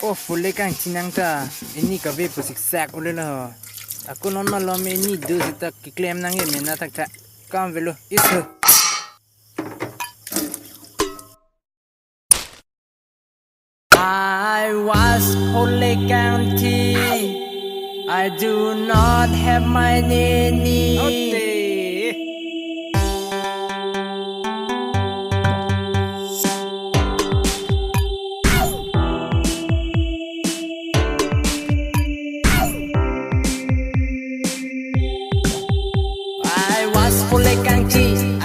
Oh, fully kang chinang ta. Ini ka ve pusik sak ule la. Aku non malam ini do sita kiklem nang ye mena tak tak. Kam velo isu. I was fully county. I do not have my nanny.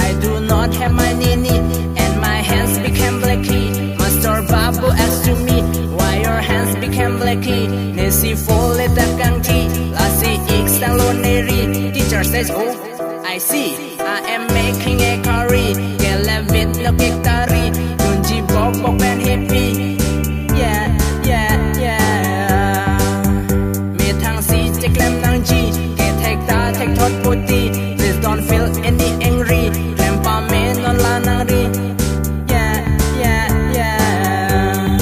I do not have my nini, and my hands became blacky. Master Babu asked to me, why your hands became blacky? Nesi fole takangti, lasi iksan loneri. Teacher says, oh, I see, I am making a curry. Kelevit no kiktari, dunji bok and hippie. Yeah, yeah, yeah. Me thang si cheklem nang ji, ke tek ta tek thot puti. Please don't feel any angry. Grandpa me non la nang ri. Yeah, yeah, yeah.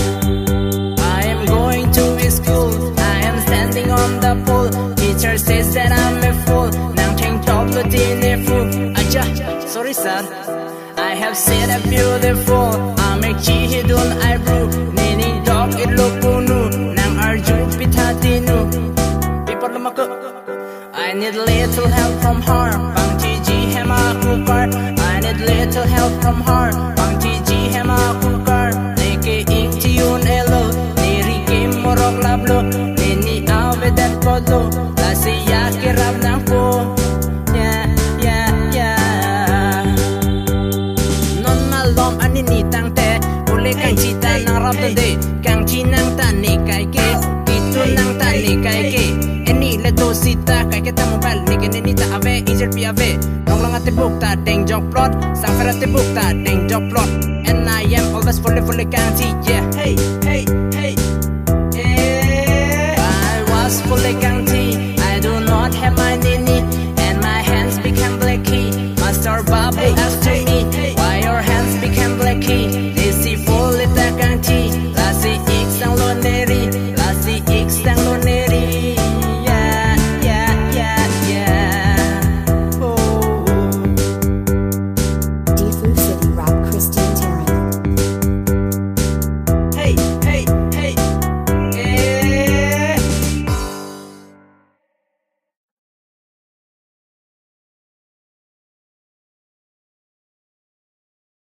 I am going to school. I am standing on the pole. Teacher says that I'm a fool. Nang theng top lo tin a fool. Aja, sorry sir. I have said a beautiful. I make chi hidun I brew. Nini dog it lo punu. Nang arju pitatinu. People lumako. I need little help from her. Bang Gigi hema kukar. I need little help from her. Bang Gigi hema kukar. Neke ing tiyun elo. Niri game morok lablo. Nini awe that kodo. Lasi ya kirab nang po. Yeah, yeah, yeah. Non malom anini tang te. Ule kang cita nang rap de. Kang chinang tani kai ke. Itu nang tani kai ke. Eni le dosita kai kita mobile ni kene ni ta ave easier pi ave long lang ate book ta deng job plot sang fer ate book ta deng job plot and I am always fully county.